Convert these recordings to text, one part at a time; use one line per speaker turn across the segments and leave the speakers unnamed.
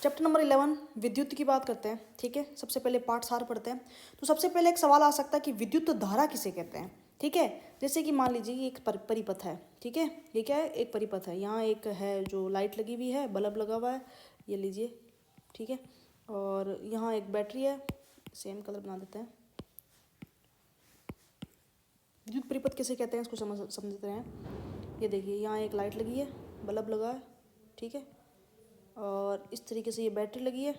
Chapter number 11 विद्युत की बात करते हैं। ठीक है, सबसे पहले पाठ सार पढ़ते हैं। तो सबसे पहले एक सवाल आ सकता है कि विद्युत धारा किसे कहते हैं। ठीक है, जैसे कि मान लीजिए एक परिपथ है। ठीक है, ये क्या है, एक परिपथ है। यहाँ एक है जो लाइट लगी हुई है, बल्ब लगा हुआ है, ये लीजिए। ठीक है, और यहाँ एक बैटरी है, सेम कलर बना देते हैं। विद्युत परिपथ किसे कहते हैं इसको समझते हैं। ये देखिए, यहाँ एक लाइट लगी है, बल्ब लगा है। ठीक है, और इस तरीके से ये बैटरी लगी है।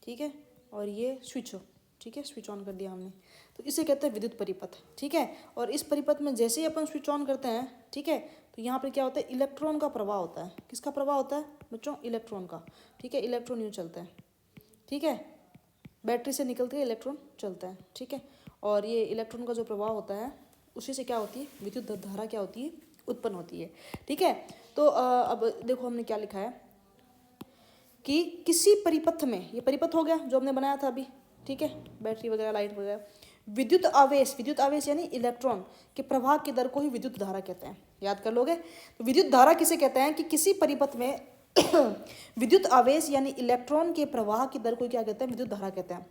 ठीक है, और ये स्विच हो, ठीक है, स्विच ऑन कर दिया हमने, तो इसे कहते हैं विद्युत परिपथ। ठीक है, और इस परिपथ में जैसे ही अपन स्विच ऑन करते हैं, ठीक है, तो यहाँ पर क्या होता है, इलेक्ट्रॉन का प्रवाह होता है। किसका प्रवाह होता है बच्चों, इलेक्ट्रॉन का। ठीक है, इलेक्ट्रॉन यूँ चलते हैं। ठीक है, बैटरी से निकलते हैं इलेक्ट्रॉन चलता है। ठीक है, और ये इलेक्ट्रॉन का जो प्रवाह होता है उसी से क्या होती है, विद्युत धारा क्या होती है, उत्पन्न होती है। ठीक है, तो अब देखो हमने क्या लिखा है कि किसी परिपथ में, ये परिपथ हो गया जो हमने बनाया था अभी। ठीक है, बैटरी वगैरह, लाइट वगैरह, विद्युत आवेश यानी इलेक्ट्रॉन के प्रवाह की दर को ही विद्युत धारा कहते हैं। याद कर लोगे। तो विद्युत धारा किसे कहते हैं कि किसी परिपथ में विद्युत आवेश यानी इलेक्ट्रॉन के प्रवाह की दर को क्या कहते हैं, विद्युत धारा कहते हैं।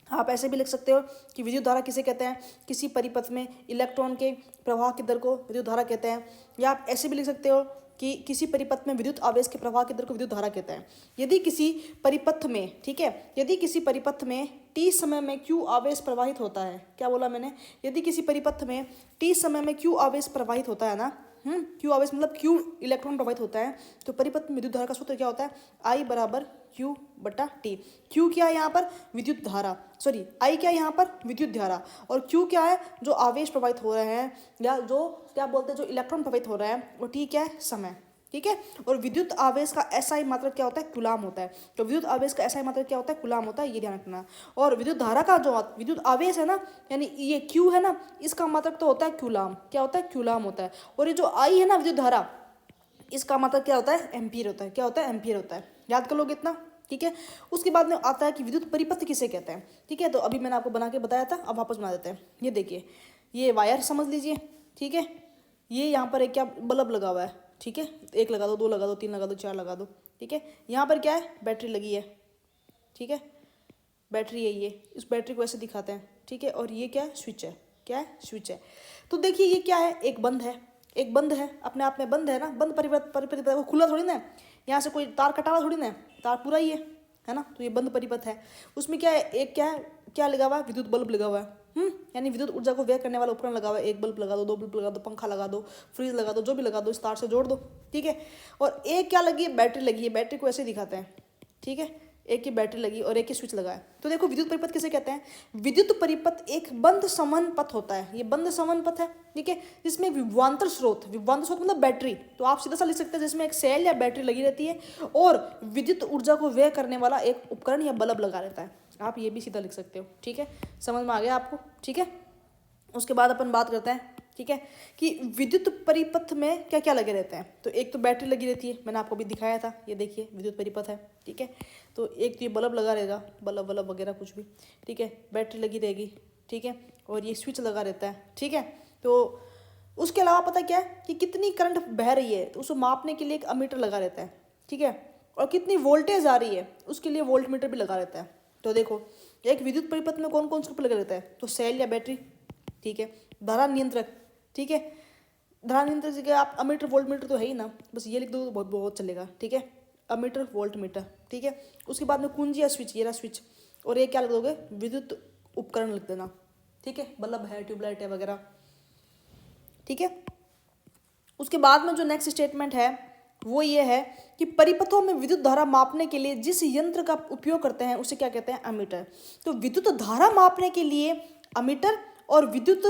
आप ऐसे भी लिख सकते हो कि विद्युत धारा किसे कहते हैं, किसी परिपथ में इलेक्ट्रॉन के प्रवाह की दर को विद्युत धारा कहते हैं। या आप ऐसे भी लिख सकते हो कि किसी परिपथ में विद्युत आवेश के प्रवाह की दर को विद्युत धारा कहते हैं। यदि किसी परिपथ में, ठीक है, यदि किसी परिपथ में t समय में q आवेश प्रवाहित होता है, क्या बोला मैंने, यदि किसी परिपथ में t समय में q आवेश प्रवाहित होता है ना, q आवेश मतलब q इलेक्ट्रॉन प्रवाहित होता है, तो परिपथ में विद्युत धारा का सूत्र क्या होता है, I बराबर q बटा टी। q क्या है यहाँ पर, विद्युत धारा, सॉरी I क्या है यहाँ पर, विद्युत धारा, और q क्या है, जो आवेश प्रवाहित हो रहे हैं, या जो क्या बोलते हैं, जो इलेक्ट्रॉन प्रवाहित हो रहे हैं, और t क्या है, समय। ठीक है, और विद्युत आवेश का SI मात्रक क्या होता है, कूलाम होता है। तो विद्युत आवेश का SI मात्रक क्या होता है, कूलाम होता है, ये ध्यान रखना। और विद्युत धारा का जो विद्युत आवेश है ना, यानी ये Q है ना, इसका मात्रक तो होता है कूलाम, क्या होता है, कूलाम होता है। और ये जो I है ना, विद्युत धारा, इसका मात्रक क्या होता है, एम्पियर होता है। क्या होता है, एम्पियर होता है। याद कर लोगे इतना। ठीक है, उसके बाद में आता है कि विद्युत परिपथ किसे कहते हैं। ठीक है, तो अभी मैंने आपको बना के बताया था, अब वापस बना देते हैं। ये देखिए, ये वायर समझ लीजिए। ठीक है, ये यहाँ पर एक क्या बल्ब लगा हुआ है। ठीक है, एक लगा दो, दो लगा दो, तीन लगा दो, चार लगा दो। ठीक है, यहाँ पर क्या है, बैटरी लगी है। ठीक है, बैटरी है ये, इस बैटरी को ऐसे दिखाते हैं। ठीक है, और ये क्या है, स्विच है। क्या है, स्विच है। तो देखिए ये क्या है, एक बंद है, एक बंद है, अपने आप में बंद है ना, बंद परिपथ को खुला थोड़ी ना है, यहाँ से कोई तार कटा हुआ थोड़ी ना है, तार पूरा ही है ना। तो ये बंद परिपथ है, उसमें क्या है, एक क्या है, क्या लगा हुआ है, विद्युत बल्ब लगा हुआ है। यानी विद्युत ऊर्जा को व्यय करने वाला उपकरण लगा हुआ है। एक बल्ब लगा दो बल्ब लगा दो, पंखा लगा दो, फ्रिज लगा दो, जो भी लगा दो, इस तार से जोड़ दो। ठीक है, और एक क्या लगी है, बैटरी लगी है। बैटरी को ऐसे दिखाते हैं। ठीक है, एक की बैटरी लगी और एक की स्विच लगा है। तो देखो विद्युत परिपथ किसे कहते हैं, विद्युत परिपथ एक बंद संवहन पथ होता है। ये बंद संवहन पथ है। ठीक है, जिसमें विभवांतर स्रोत मतलब बैटरी, तो आप सीधा सा लिख सकते हैं जिसमें एक सेल या बैटरी लगी रहती है और विद्युत ऊर्जा को व्यय करने वाला एक उपकरण या बल्ब लगा रहता है। आप ये भी सीधा लिख सकते हो। ठीक है, समझ में आ गया आपको। ठीक है, उसके बाद अपन बात करते हैं। ठीक है, कि विद्युत परिपथ में क्या क्या लगे रहते हैं। तो एक तो बैटरी लगी रहती है, मैंने आपको भी दिखाया था, ये देखिए विद्युत परिपथ है। ठीक है, तो एक तो ये बल्ब लगा रहेगा, बल्ब वगैरह कुछ भी। ठीक है, बैटरी लगी रहेगी। ठीक है, और ये स्विच लगा रहता है। ठीक है, तो उसके अलावा पता क्या है कि कितनी करंट बह रही है, तो उसको मापने के लिए एक अमीटर लगा रहता है। ठीक है, और कितनी वोल्टेज आ रही है उसके लिए वोल्ट मीटर भी लगा रहता है। तो देखो एक विद्युत परिपथ में कौन कौन सा लगा रहता है, तो सेल या बैटरी। ठीक है, धारा नियंत्रक। ठीक है, धारा नियंत्रक जगह आप अमीटर वोल्ट मीटर तो है ही ना, बस ये लिख दो तो बहुत बहुत चलेगा। ठीक है, अमीटर वोल्ट मीटर। ठीक है, उसके बाद में कुंजी या स्विच, ये रहा स्विच, और ये क्या लिख दोगे, विद्युत उपकरण लिख देना। ठीक है, बल्ब है, ट्यूबलाइट है वगैरह। ठीक है, उसके बाद में जो नेक्स्ट स्टेटमेंट है वो ये है कि परिपथों में विद्युत धारा मापने के लिए जिस यंत्र का उपयोग करते हैं उसे क्या कहते हैं, अमीटर। तो विद्युत धारा मापने के लिए अमीटर और विद्युत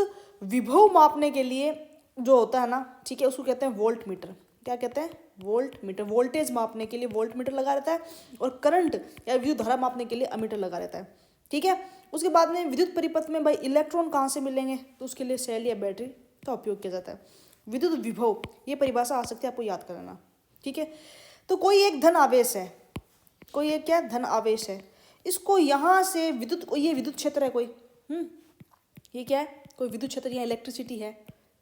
विभव मापने के लिए जो होता है ना, ठीक है, उसको कहते हैं वोल्ट मीटर। क्या कहते हैं, वोल्ट मीटर। वोल्टेज मापने के लिए वोल्ट मीटर लगा रहता है और करंट या विद्युत धारा मापने के लिए अमीटर लगा रहता है। ठीक है, उसके बाद में विद्युत परिपथ में भाई इलेक्ट्रॉन कहाँ से मिलेंगे, तो उसके लिए सेल या बैटरी का उपयोग किया जाता है। विद्युत विभव, ये परिभाषा आ सकती है, आपको याद करना। ठीक है, तो कोई एक धन आवेश है, कोई एक क्या धन आवेश है, इसको यहाँ से विद्युत, ये विद्युत क्षेत्र है कोई, ये क्या है, कोई विद्युत क्षेत्र या इलेक्ट्रिसिटी है।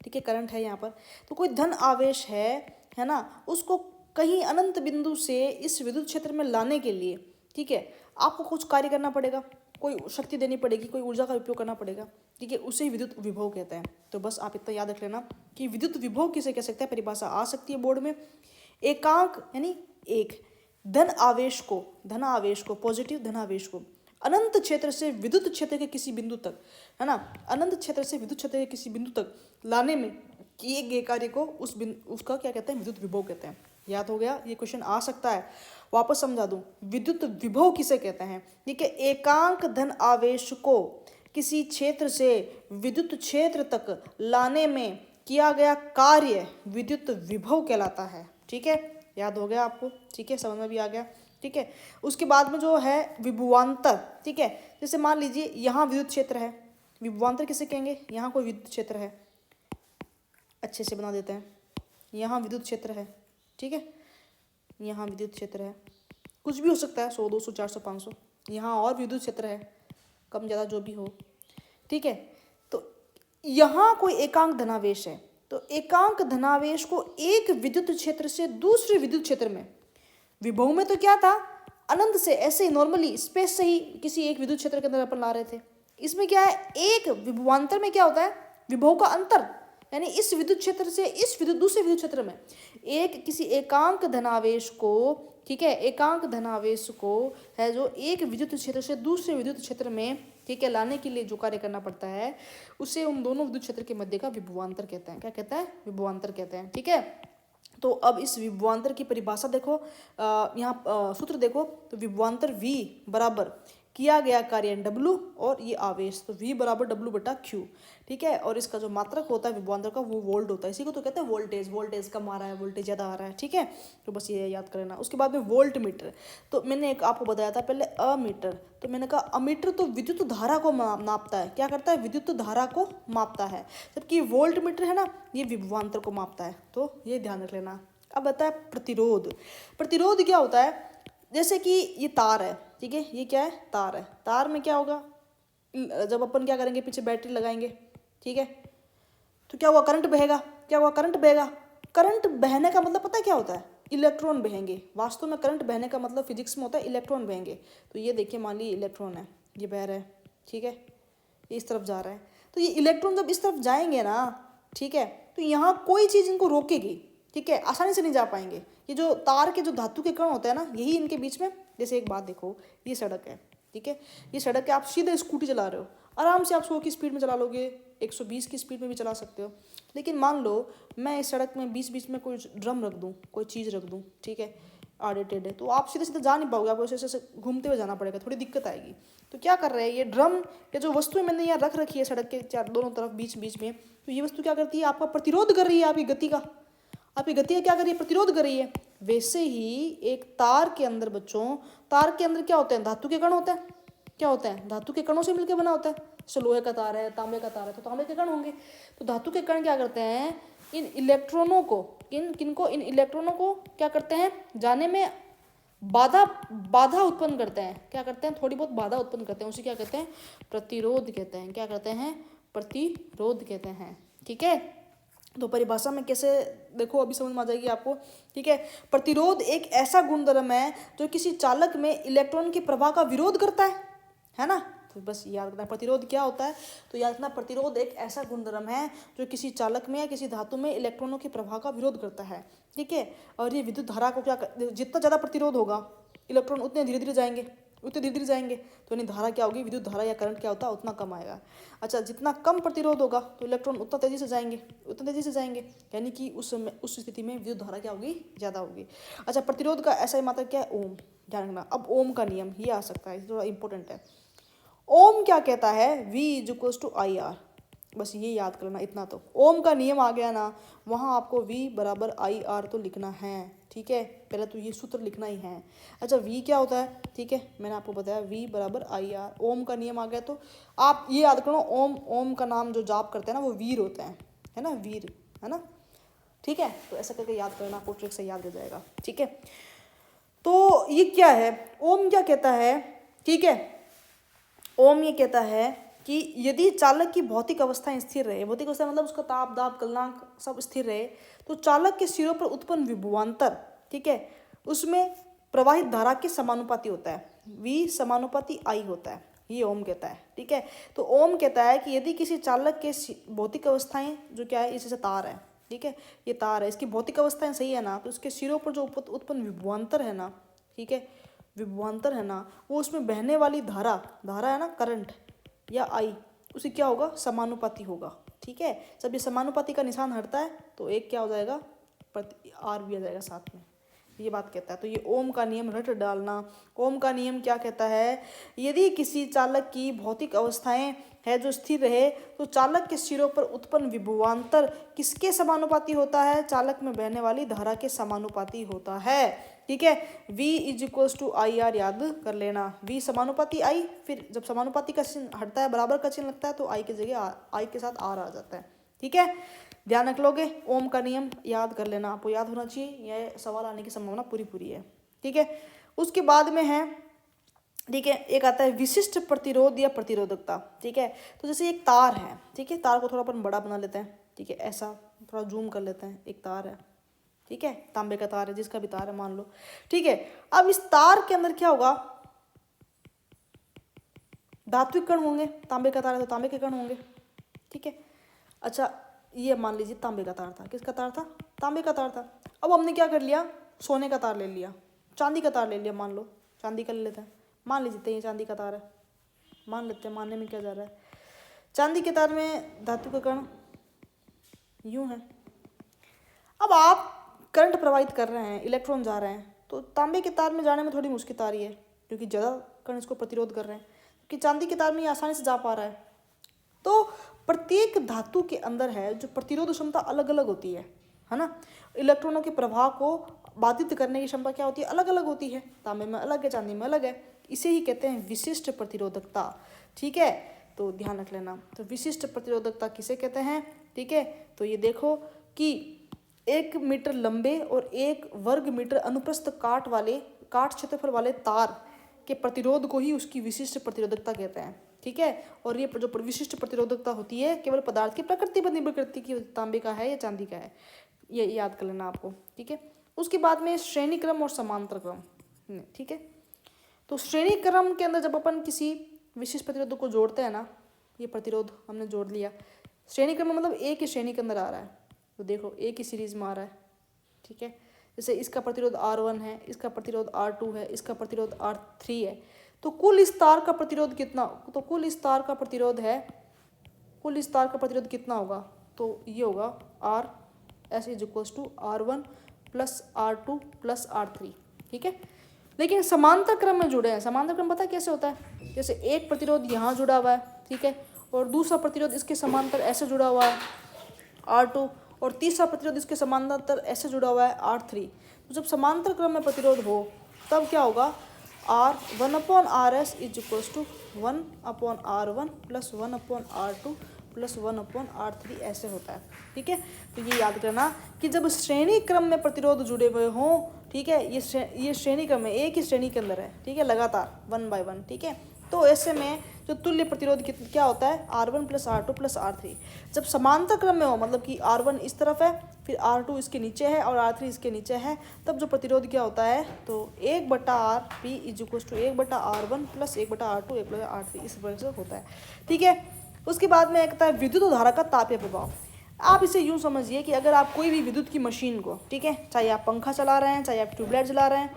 ठीक है, करंट है यहाँ पर। तो कोई धन आवेश है ना, उसको कहीं अनंत बिंदु से इस विद्युत क्षेत्र में लाने के लिए, ठीक है, आपको कुछ कार्य करना पड़ेगा, कोई शक्ति देनी पड़ेगी, कोई ऊर्जा का उपयोग करना पड़ेगा, ठीक है, उसे विद्युत विभव कहते हैं। तो बस आप इतना याद रख लेना कि विद्युत विभव किसे कह सकते हैं, परिभाषा आ सकती है बोर्ड में। एकांक यानी एक धन आवेश को पॉजिटिव धन आवेश को अनंत क्षेत्र से विद्युत क्षेत्र के किसी बिंदु तक, है ना, अनंत क्षेत्र से विद्युत क्षेत्र के किसी बिंदु तक लाने में किए गए कार्य को उसका क्या कहते हैं, विद्युत विभव कहते हैं। याद हो गया, ये क्वेश्चन आ सकता है। वापस समझा दूं, विद्युत विभव किसे कहते हैं, ठीक है, एकांक धन आवेश को किसी क्षेत्र से विद्युत क्षेत्र तक लाने में किया गया कार्य विद्युत विभव कहलाता है। ठीक है, याद हो गया आपको, ठीक है, समझ में भी आ गया। ठीक है, उसके बाद में जो है विभवांतर, ठीक है, जैसे मान लीजिए यहाँ विद्युत क्षेत्र है, विभवांतर किसे कहेंगे, यहाँ कोई विद्युत क्षेत्र है, अच्छे से बना देते हैं, यहाँ विद्युत क्षेत्र है, ठीक है, यहाँ विद्युत क्षेत्र है, कुछ भी हो सकता है, 100 200 400 500, यहाँ और विद्युत क्षेत्र है, कम ज़्यादा जो भी हो, ठीक है। तो यहाँ कोई एकांक धनावेश है, तो एकांक धनावेश को एक विद्युत क्षेत्र से दूसरे विद्युत क्षेत्र में, विभव में तो क्या था, अनंत से ऐसे ही नॉर्मली स्पेस से ही किसी एक विद्युत क्षेत्र के अंदर अपन ला रहे थे। इसमें क्या है, एक विभवांतर में क्या होता है, विभव का अंतर, यानी इस विद्युत क्षेत्र से इस दूसरे विद्युत क्षेत्र में एक किसी एकांक धनावेश को, ठीक है, एकांक धनावेश को है जो एक विद्युत क्षेत्र से दूसरे विद्युत क्षेत्र में, ठीक है, लाने के लिए जो कार्य करना पड़ता है उसे उन दोनों विद्युत क्षेत्र के मध्य का विभवांतर कहते हैं। क्या कहता है, विभवांतर कहते हैं। ठीक है, तो अब इस विभवांतर की परिभाषा देखो, यहाँ सूत्र देखो, तो विभवांतर V बराबर किया गया कार्य W और ये आवेश, तो V बराबर W बटा Q, ठीक है, और इसका जो मात्रक होता है विभवांतर का वो वोल्ट होता है, इसी को तो कहते हैं वोल्टेज, वोल्टेज कम आ रहा है, वोल्टेज ज़्यादा आ रहा है, ठीक है, तो बस ये याद कर लेना। उसके बाद में वोल्ट मीटर, तो मैंने एक आपको बताया था पहले अमीटर, तो मैंने कहा अमीटर तो विद्युत धारा को नापता है, क्या करता है, विद्युत धारा को मापता है, जबकि वोल्ट मीटर है ना, ये विभवांतर को मापता है, तो ये ध्यान रख लेना। अब आता है प्रतिरोध। प्रतिरोध क्या होता है, जैसे कि ये तार है, ठीक है, ये क्या है, तार है, तार में क्या होगा, जब अपन क्या करेंगे, पीछे बैटरी लगाएंगे, ठीक है, तो क्या हुआ, करंट बहेगा, क्या हुआ, करंट बहेगा। करंट बहने का मतलब पता है क्या होता है, इलेक्ट्रॉन बहेंगे। वास्तव में करंट बहने का मतलब फिजिक्स में होता है इलेक्ट्रॉन बहेंगे। तो ये देखिए, मान लीजिए इलेक्ट्रॉन है, ये बह रहा है, ठीक है, ये इस तरफ जा रहा है, तो ये इलेक्ट्रॉन जब इस तरफ जाएंगे ना, ठीक है, तो यहाँ कोई चीज़ इनको रोकेगी, ठीक है, आसानी से नहीं जा पाएंगे। ये जो तार के जो धातु के कण होते हैं ना, यही इनके बीच में, जैसे एक बात देखो, ये सड़क है, ठीक है, ये सड़क है, आप सीधे स्कूटी चला रहे हो, आराम से आप 100 की स्पीड में चला लोगे, 120 की स्पीड में भी चला सकते हो। लेकिन मान लो मैं इस सड़क में बीच में कोई ड्रम रख दूँ, कोई चीज़ रख दूँ, ठीक है, आड़े टेढ़े, तो आप सीधे सीधे जा नहीं पाओगे, आपको ऐसे ऐसे घूमते हुए जाना पड़ेगा, थोड़ी दिक्कत आएगी। तो क्या कर रहे हैं, ये ड्रम, ये जो वस्तुएं मैंने यहाँ रख रखी है सड़क के दोनों तरफ बीच में, तो ये वस्तु क्या करती है, आपका प्रतिरोध कर रही है, आपकी गति का क्या कर रही है, प्रतिरोध कर रही है। वैसे ही एक तार के अंदर बच्चों, तार के अंदर क्या होते हैं, धातु के कण होते हैं, क्या होते हैं, धातु के कणों से मिलकर बना होता है। जैसे लोहे का तार है, तांबे का तार है, तो तांबे के कण होंगे। तो धातु के कण क्या करते हैं, इन इलेक्ट्रॉनों को, इन इलेक्ट्रॉनों को क्या करते हैं, जाने में बाधा उत्पन्न करते हैं। क्या करते हैं, थोड़ी बहुत बाधा उत्पन्न करते हैं, उसे क्या कहते हैं, प्रतिरोध कहते हैं। क्या कहते हैं, प्रतिरोध कहते हैं। ठीक है, तो परिभाषा में कैसे देखो, अभी समझ में आ जाएगी आपको। ठीक है, प्रतिरोध एक ऐसा गुणधर्म है जो किसी चालक में इलेक्ट्रॉन के प्रवाह का विरोध करता है ना। तो बस याद रखना प्रतिरोध क्या होता है, तो याद रखना प्रतिरोध एक ऐसा गुणधर्म है जो किसी चालक में या किसी धातु में इलेक्ट्रॉनों के प्रवाह का विरोध करता है। ठीक है, और ये विद्युत धारा को जितना ज़्यादा प्रतिरोध होगा, इलेक्ट्रॉन उतने धीरे धीरे जाएंगे, तो यानी धारा क्या होगी, विद्युत धारा या करंट क्या होता है, उतना कम आएगा। अच्छा, जितना कम प्रतिरोध होगा तो इलेक्ट्रॉन उतना तेजी से जाएंगे, यानी कि उस स्थिति में विद्युत धारा क्या होगी, ज़्यादा होगी। अच्छा, प्रतिरोध का ऐसा ही मात्रा क्या है, ओम, ध्यान रखना। अब ओम का नियम ये आ सकता है, थोड़ा इंपॉर्टेंट है। ओम क्या कहता है, V = IR, बस ये याद करना इतना। तो ओम का नियम आ गया ना, वहाँ आपको V = IR तो लिखना है। ठीक है, पहले तो ये सूत्र लिखना ही है। अच्छा, V क्या होता है, ठीक है, मैंने आपको बताया V = IR, ओम का नियम आ गया। तो आप ये याद करो, ओम का नाम जो जाप करते हैं ना वो वीर होते हैं, है ना, वीर, है ना। ठीक है, तो ऐसा करके याद करना, आपको ट्रिक से याद हो जाएगा। ठीक है, तो ये क्या है, ओम क्या कहता है, ठीक है, ओम ये कहता है कि यदि चालक की भौतिक अवस्थाएं स्थिर रहे, भौतिक अवस्था मतलब उसका ताप दाब गलनांक सब स्थिर रहे, तो चालक के सिरों पर उत्पन्न विभवांतर, ठीक है, उसमें प्रवाहित धारा के समानुपाती होता है, V समानुपाती I होता है, ये ओम कहता है। ठीक है, तो ओम कहता है कि यदि किसी चालक के भौतिक अवस्थाएं जो क्या है, इससे तार है, ठीक है, ये तार है, इसकी भौतिक अवस्थाएं सही है ना, तो इसके सिरों पर जो उत्पन्न विभवांतर है ना, ठीक है, विभवांतर है ना, वो उसमें बहने वाली धारा है ना, करंट या आई, उसे क्या होगा, समानुपाती होगा। ठीक है, जब ये समानुपाती का निशान हटता है तो एक क्या हो जाएगा, आर भी आ जाएगा साथ में, ये बात कहता है। तो ये ओम का नियम रट डालना। ओम का नियम क्या कहता है, यदि किसी चालक की भौतिक अवस्थाएं है जो स्थिर रहे तो चालक के सिरों पर उत्पन्न विभवांतर किसके समानुपाती होता है, चालक में बहने वाली धारा के समानुपाती होता है। ठीक है, V = IR याद कर लेना, V समानुपाती I, फिर जब समानुपाती का चिन्ह हटता है, बराबर का चिन्ह लगता है, तो I की जगह I के साथ R आ जाता है। ठीक है, ध्यान रख लोगे, ओम का नियम याद कर लेना, आपको याद होना चाहिए, यह सवाल आने की संभावना पूरी है। ठीक है, उसके बाद में है, ठीक है, एक आता है विशिष्ट प्रतिरोध या प्रतिरोधकता। ठीक है, तो जैसे एक तार है, ठीक है, तार को थोड़ा अपन बड़ा बना लेते हैं, ठीक है, ऐसा थोड़ा जूम कर लेते हैं, एक तार है, ठीक है, तांबे का तार है, जिसका भी तार है मान लो। ठीक है, अब इस तार के अंदर क्या होगा, धात्विक कण होंगे, तांबे का तार है तो तांबे के कण होंगे। ठीक है, अच्छा ये मान लीजिए तांबे का तार था, किसका तार था, तांबे का तार था। अब हमने क्या कर लिया, सोने का तार ले लिया, चांदी का तार ले लिया, मान लो चांदी का ले लेते हैं, मान लीजिए ये चांदी का तार है, मान लेते हैं, मानने में क्या जा रहा है, चांदी के तार में धातु का कण यूं है। अब आप करंट प्रवाहित कर रहे हैं, इलेक्ट्रॉन जा रहे हैं, तो तांबे के तार में जाने में थोड़ी मुश्किल आ रही है, क्योंकि ज़्यादा कण इसको प्रतिरोध कर रहे हैं, क्योंकि चांदी के तार में ये आसानी से जा पा रहा है। तो प्रत्येक धातु के अंदर है जो प्रतिरोध क्षमता अलग अलग होती है ना, इलेक्ट्रॉनों के प्रवाह को बाधित करने की क्षमता क्या होती है, अलग अलग होती है, तांबे में अलग है, चांदी में अलग है, इसे ही कहते हैं विशिष्ट प्रतिरोधकता। ठीक है, तो ध्यान रख लेना, तो विशिष्ट प्रतिरोधकता किसे कहते हैं। ठीक है, तो ये देखो कि 1 मीटर लंबे और 1 वर्ग मीटर अनुप्रस्थ काट क्षेत्रफल वाले तार के प्रतिरोध को ही उसकी विशिष्ट प्रतिरोधकता कहते हैं। ठीक है, और ये जो विशिष्ट प्रतिरोधकता होती है केवल पदार्थ की प्रकृति पर निर्भर करती है कि तांबे का है या चांदी का है, ये याद कर लेना आपको। ठीक है, उसके बाद में श्रेणी क्रम और समांतर क्रम। ठीक है, तो श्रेणी क्रम के अंदर जब अपन किसी विशिष्ट प्रतिरोधक को जोड़ते हैं ना, ये प्रतिरोध हमने जोड़ लिया, श्रेणी क्रम मतलब एक ही श्रेणी के अंदर आ रहा है, तो देखो एक ही सीरीज में आ रहा है। ठीक है, जैसे इसका प्रतिरोध R1 है, इसका प्रतिरोध R2 है, इसका प्रतिरोध R3 है, तो कुल इस तार का प्रतिरोध कितना, तो कुल इस तार का प्रतिरोध कितना होगा, तो ये होगा R = R1 + R2 + R3। ठीक है, लेकिन समांतर क्रम में जुड़े हैं, समांतर क्रम पता कैसे होता है, जैसे एक प्रतिरोध यहाँ जुड़ा हुआ है, ठीक है, और दूसरा प्रतिरोध इसके समांतर ऐसे जुड़ा हुआ है R2, और तीसरा प्रतिरोध इसके समांतर ऐसे जुड़ा हुआ है R3। तो जब समांतर क्रम में प्रतिरोध हो तब क्या होगा, R1/RS = 1/R1 + 1/R2 + 1/R3 ऐसे होता है। ठीक है, तो ये याद करना कि जब श्रेणी क्रम में प्रतिरोध जुड़े हुए हों, ठीक है, ये श्रेणी क्रम में एक ही श्रेणी के अंदर है, ठीक है, लगातार 1 by 1। ठीक है, तो ऐसे में जो तुल्य प्रतिरोध क्या होता है, R1 + R2 + R3। जब समांतर क्रम में हो, मतलब कि R1 इस तरफ है, फिर R2 इसके नीचे है और R3 इसके नीचे है, तब जो प्रतिरोध क्या होता है, तो 1/RP = 1/R1 + 1/R2 1/R3 इस प्रकार से होता है। ठीक है, उसके बाद में एक आता है विद्युत धारा का तापीय प्रभाव। आप इसे यूँ समझिए कि अगर आप कोई भी विद्युत की मशीन को, ठीक है, चाहे आप पंखा चला रहे हैं, चाहे आप ट्यूबलाइट जला रहे हैं,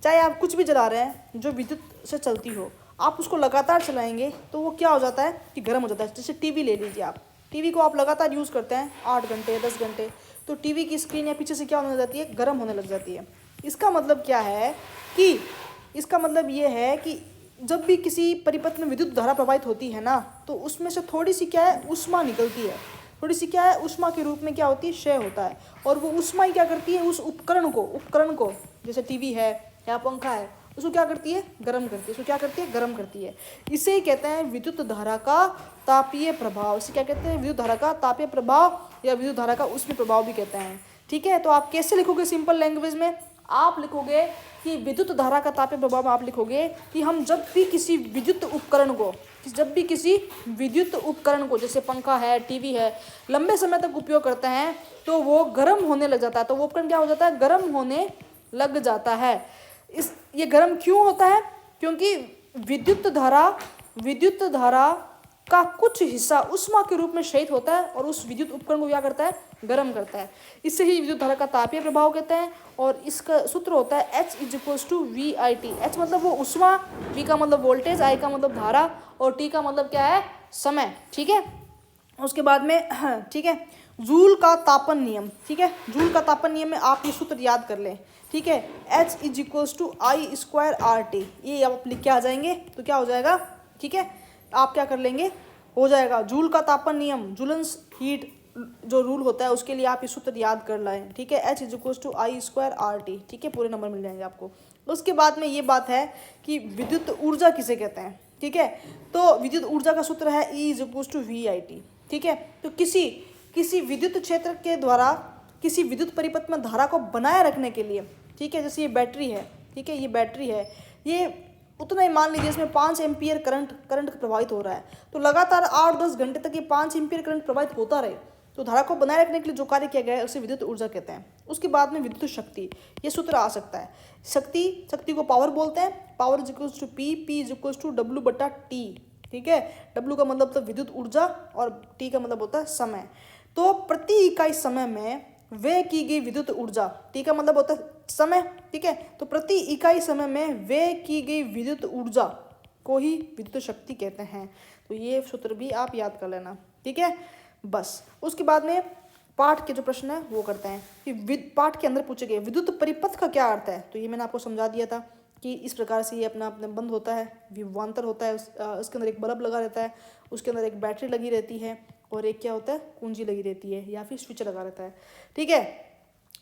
चाहे आप कुछ भी जला रहे हैं जो विद्युत से चलती हो, आप उसको लगातार चलाएंगे तो वो क्या हो जाता है कि गर्म हो जाता है। जैसे टीवी ले लीजिए, आप टीवी को आप लगातार यूज़ करते हैं 8 घंटे 10 घंटे, तो टीवी की स्क्रीन या पीछे से क्या होने लग जाती है, गर्म होने लग जाती है। इसका मतलब क्या है कि इसका मतलब ये है कि जब भी किसी परिपथ में विद्युत धारा प्रवाहित होती है ना, तो उसमें से थोड़ी सी क्या है, ऊष्मा निकलती है, थोड़ी सी क्या है, ऊष्मा के रूप में क्या होती है, क्षय होता है, और वो ऊष्मा ही क्या करती है, उस उपकरण को जैसे टीवी है या पंखा है, उसको क्या करती है, गर्म करती है, उसको क्या करती है, गर्म करती है। इसे ही कहते हैं विद्युत धारा का तापीय प्रभाव। इसे क्या कहते हैं, विद्युत धारा का तापीय प्रभाव या विद्युत धारा का ऊष्मीय प्रभाव भी कहते हैं। ठीक है, तो आप कैसे लिखोगे, सिंपल लैंग्वेज में आप लिखोगे कि विद्युत धारा का तापीय प्रभाव आप लिखोगे कि हम जब भी किसी विद्युत उपकरण को जैसे पंखा है, टीवी है, लंबे समय तक उपयोग करते हैं तो वो गर्म होने लग जाता है, तो वो उपकरण क्या हो जाता है, गर्म होने लग जाता है। ये गर्म क्यों होता है? क्योंकि विद्युत धारा का कुछ हिस्सा उष्मा के रूप में शहीद होता है और उस विद्युत उपकरण को क्या करता है? गर्म करता है। इससे ही विद्युत धारा का तापीय प्रभाव कहते हैं। और इसका सूत्र होता है H = VIT। H मतलब वो उष्मा, V का मतलब वोल्टेज, I का मतलब धारा और T का मतलब क्या है? समय। ठीक है, उसके बाद में ठीक है, जूल का तापन नियम। ठीक है, जूल का तापन नियम में आप ये सूत्र याद कर लें। ठीक है, H = I²RT। ये आप लिख के आ जाएंगे तो क्या हो जाएगा? ठीक है, आप क्या कर लेंगे? हो जाएगा जूल का तापन नियम, जूलेंस हीट जो रूल होता है उसके लिए आप ये सूत्र याद कर लाएं। ठीक है, H = I²RT। ठीक है, पूरे नंबर मिल जाएंगे आपको। उसके बाद में ये बात है कि विद्युत ऊर्जा किसे कहते हैं। ठीक है, तो विद्युत ऊर्जा का सूत्र है E = VIT। ठीक है, तो किसी विद्युत क्षेत्र के द्वारा किसी विद्युत परिपथ में धारा को बनाए रखने के लिए, ठीक है, जैसे ये बैटरी है, ठीक है, ये बैटरी है, ये उतना ही मान लीजिए इसमें 5 एम्पियर करंट प्रवाहित हो रहा है, तो लगातार 8-10 घंटे तक ये 5 एम्पियर करंट प्रवाहित होता रहे, तो धारा को बनाए रखने के लिए जो कार्य किया गया है उसे विद्युत ऊर्जा कहते हैं। उसके बाद में विद्युत शक्ति, ये सूत्र आ सकता है। शक्ति को पावर बोलते हैं। Power = P = W/T। ठीक है, W का मतलब होता है विद्युत ऊर्जा और T का मतलब होता है समय। तो प्रति इकाई समय में व्यय की गई विद्युत ऊर्जा, T का मतलब होता है समय। ठीक है, तो प्रति इकाई समय में व्यय की गई विद्युत ऊर्जा को ही विद्युत शक्ति कहते हैं। तो ये सूत्र भी आप याद कर लेना। ठीक है, बस उसके बाद में पाठ के जो प्रश्न है वो करते हैं कि पाठ के अंदर पूछे गए विद्युत परिपथ का क्या अर्थ है। तो ये मैंने आपको समझा दिया था कि इस प्रकार से ये अपना बंद होता है, विभवांतर होता है, उसके अंदर एक बल्ब लगा रहता है, उसके अंदर एक बैटरी लगी रहती है और एक क्या होता है? कुंजी लगी रहती है या फिर स्विच लगा रहता है। ठीक है,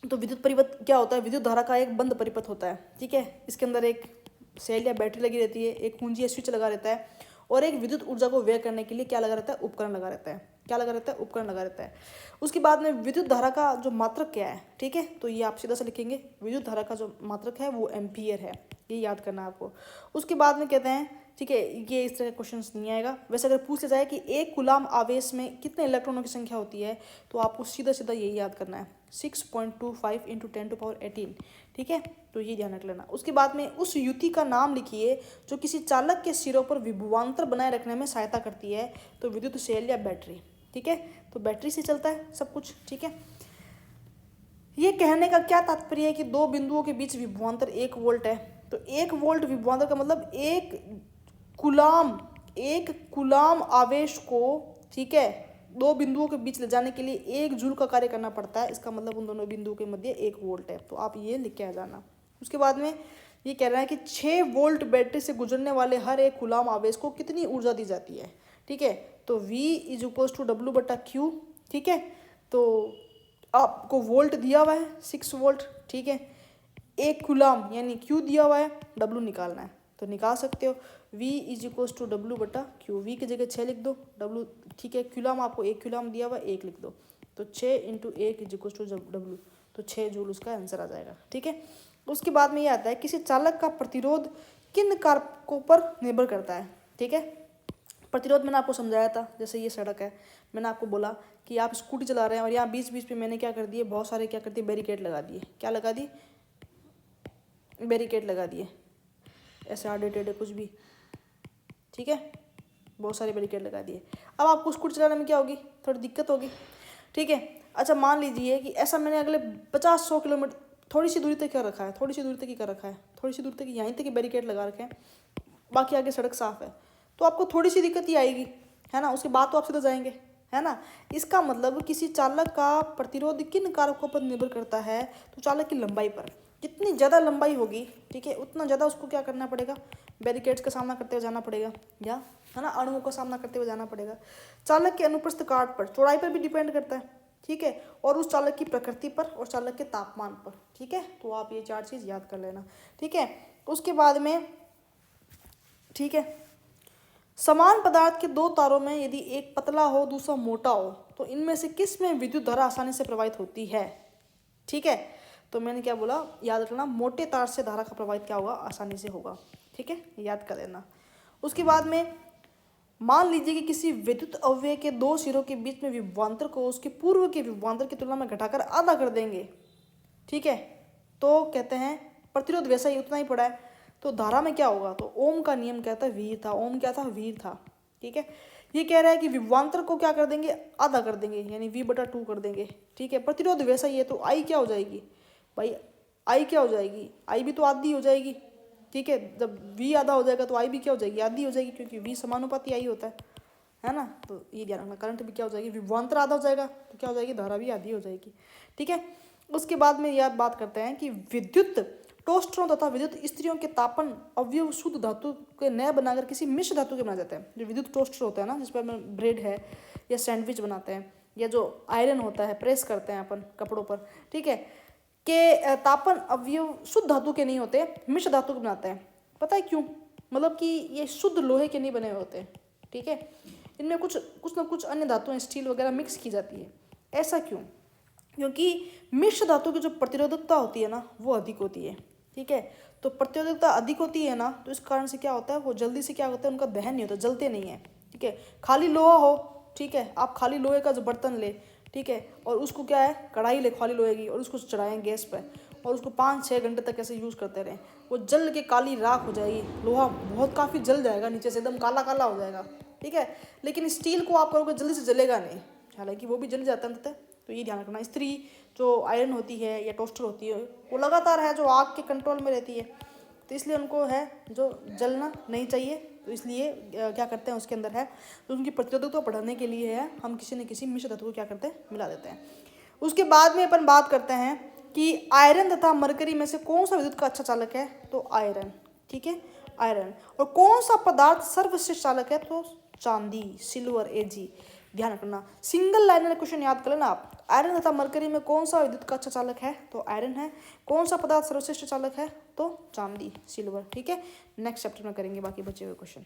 तो विद्युत परिपथ क्या होता है? विद्युत धारा का एक बंद परिपथ होता है। ठीक है, इसके अंदर एक सेल या बैटरी लगी रहती है, एक कुंजी या स्विच लगा रहता है और एक विद्युत ऊर्जा को व्यय करने के लिए क्या लगा रहता है? उपकरण लगा रहता है। क्या लगा रहता है? उपकरण लगा रहता है। उसके बाद में विद्युत धारा का जो मात्रक क्या है? ठीक है, तो ये आप सीधा से लिखेंगे, विद्युत धारा का जो मात्रक है वो एम्पियर है, ये याद करना है आपको। उसके बाद में कहते हैं, ठीक है, ये इस तरह का क्वेश्चन नहीं आएगा। वैसे अगर पूछ लिया जाए कि एक कूलाम आवेश में कितने इलेक्ट्रॉनों की संख्या होती है, तो आपको सीधा सीधा यही याद करना है, 6.25 × 10⁻18। ठीक है, तो ये ध्यान रख लेना। उसके बाद में उस युति का नाम लिखिए जो किसी चालक के सिरों पर विभवांतर बनाए रखने में सहायता करती है। तो विद्युत सेल या बैटरी। ठीक है, तो बैटरी से चलता है सब कुछ। ठीक है, ये कहने का क्या तात्पर्य है कि दो बिंदुओं के बीच विभवांतर 1 वोल्ट है। तो 1 वोल्ट विभवांतर का मतलब एक कूलाम आवेश को, ठीक है, दो बिंदुओं के बीच ले जाने के लिए 1 जूल का कार्य करना पड़ता है। इसका मतलब उन दोनों बिंदुओं के मध्य 1 वोल्ट है। तो आप ये लिख के आ जाना। उसके बाद में ये कह रहा है कि 6 वोल्ट बैटरी से गुजरने वाले हर एक कूलाम आवेश को कितनी ऊर्जा दी जाती है। ठीक है, तो V = W/Q। ठीक है, तो आपको वोल्ट दिया हुआ है 6 वोल्ट। ठीक है, 1 कूलाम यानी Q दिया हुआ है, W निकालना है तो निकाल सकते हो। V = W/Q। V की जगह 6 लिख दो, W। ठीक है, कूलाम आपको 1 कूलाम दिया हुआ है, 1 लिख दो, तो 6 × 1 = W, तो 6 जूल उसका आंसर आ जाएगा। ठीक है, उसके बाद में ये आता है किसी चालक का प्रतिरोध किन कारकों पर निर्भर करता है। ठीक है, प्रतिरोध मैंने आपको समझाया था। जैसे ये सड़क है, मैंने आपको बोला कि आप स्कूटी चला रहे हैं और यहाँ बीच बीच पे मैंने क्या कर दिए, बहुत सारे क्या कर दिए, बैरिकेड लगा दिए। क्या लगा दिए? बैरिकेड लगा दिए, ऐसे आड़े टेढ़े कुछ भी। ठीक है, बहुत सारे बैरिकेड लगा दिए। अब आपको स्कूटी चलाने में क्या होगी? थोड़ी दिक्कत होगी। ठीक है, अच्छा मान लीजिए कि ऐसा मैंने अगले 50-100 किलोमीटर थोड़ी सी दूरी तक क्या रखा है, थोड़ी सी दूरी तक ही कर रखा है, थोड़ी सी दूरी तक यहीं तक ही बैरिकेड लगा रखे हैं, बाकी आगे सड़क साफ है, तो आपको थोड़ी सी दिक्कत ही आएगी, है ना। उसके बाद तो आप सीधा जाएंगे, है ना। इसका मतलब किसी चालक का प्रतिरोध किन कारकों पर निर्भर करता है? तो चालक की लंबाई पर। जितनी ज़्यादा लंबाई होगी, ठीक है, उतना ज़्यादा उसको क्या करना पड़ेगा? बैरिकेड्स का सामना करते हुए जाना पड़ेगा, या है ना, अणुओं का सामना करते हुए जाना पड़ेगा। चालक के अनुप्रस्थ काट पर, चौड़ाई पर भी डिपेंड करता है। ठीक है, और उस चालक की प्रकृति पर और चालक के तापमान पर। ठीक है, तो आप ये 4 चीज़ याद कर लेना। ठीक है, उसके बाद में, ठीक है, समान पदार्थ के 2 तारों में यदि एक पतला हो दूसरा मोटा हो, तो इनमें से किस में विद्युत धारा आसानी से प्रवाहित होती है? ठीक है, तो मैंने क्या बोला, याद रखना, मोटे तार से धारा का प्रवाहित क्या होगा? आसानी से होगा। ठीक है, याद कर लेना। उसके बाद में मान लीजिए कि किसी विद्युत अवयव के 2 सिरों के बीच में विभवांतर को उसके पूर्व के विभवांतर की तुलना में घटाकर आधा कर देंगे। ठीक है, तो कहते हैं प्रतिरोध वैसा ही उतना ही पड़ा है। तो धारा में क्या होगा, तो ओम का नियम कहता है वीर था, ओम क्या था, वीर था। ठीक है, ये कह रहा है कि विभवांतर को क्या कर देंगे, आधा कर देंगे, यानी V/2 कर देंगे। ठीक है, प्रतिरोध वैसा ही है, तो आई क्या हो जाएगी भाई, आई क्या हो जाएगी, आई भी तो आधी हो जाएगी। ठीक है, जब V आधा हो जाएगा तो आई भी क्या हो जाएगी, आधी हो जाएगी, क्योंकि V समानुपाती आई होता है ना। तो ये ध्यान रखना, करंट भी क्या हो जाएगी, विभवांतर आधा हो जाएगा तो क्या हो जाएगी, धारा भी आधी हो जाएगी। ठीक है, उसके बाद में यह बात करते हैं कि विद्युत टोस्टरों तथा विद्युत स्त्रियों के तापन अवयव शुद्ध धातु के नए बनाकर किसी मिश्र धातु के बनाए जाते हैं। जो विद्युत टोस्टर होता है ना, जिस पर अपन ब्रेड है या सैंडविच बनाते हैं, या जो आयरन होता है प्रेस करते हैं अपन कपड़ों पर, ठीक है, के तापन अवयव शुद्ध धातु के नहीं होते, मिश्र धातु के बनाते हैं। पता है क्यों, मतलब कि ये शुद्ध लोहे के नहीं बने हुए होते। ठीक है, इनमें कुछ ना कुछ अन्य धातुएं स्टील वगैरह मिक्स की जाती है। ऐसा क्यों, क्योंकि मिश्र धातु की जो प्रतिरोधकता होती है ना वो अधिक होती है। ठीक है, तो प्रतिरोधकता अधिक होती है ना, तो इस कारण से क्या होता है, वो जल्दी से क्या होता है, उनका दहन नहीं होता, जलते नहीं है। ठीक है, खाली लोहा हो, ठीक है, आप खाली लोहे का जो बर्तन ले, ठीक है, और उसको क्या है, कढ़ाई ले खाली लोहे की, और उसको चढ़ाएं गैस पर, और उसको 5-6 घंटे तक ऐसे यूज़ करते रहें, वो जल के काली राख हो जाएगी, लोहा बहुत काफ़ी जल जाएगा, नीचे से एकदम काला काला हो जाएगा। ठीक है, लेकिन स्टील को आप करोगे जल्दी से जलेगा नहीं, हालांकि वो भी जल जाता है अंततः। तो ये ध्यान रखना, स्त्री जो आयरन होती है या टोस्टर होती है वो लगातार है जो आग के कंट्रोल में रहती है, तो इसलिए उनको है जो जलना नहीं चाहिए। तो इसलिए क्या करते हैं उसके अंदर है, तो उनकी प्रतिरोधकता बढ़ाने के लिए है हम किसी न किसी मिश्र धातु को क्या करते हैं, मिला देते हैं। उसके बाद में अपन बात करते हैं कि आयरन तथा मरकरी में से कौन सा विद्युत का अच्छा चालक है, तो आयरन। ठीक है, आयरन। और कौन सा पदार्थ सर्वश्रेष्ठ चालक है, तो चांदी, सिल्वर, Ag। ध्यान रखना, सिंगल लाइनर क्वेश्चन याद कर लेना आप। आयरन तथा मरकरी में कौन सा विद्युत का अच्छा चालक है, तो आयरन है। कौन सा पदार्थ सर्वश्रेष्ठ चालक है, तो चांदी, सिल्वर। ठीक है, नेक्स्ट चैप्टर में करेंगे बाकी बचे हुए क्वेश्चन।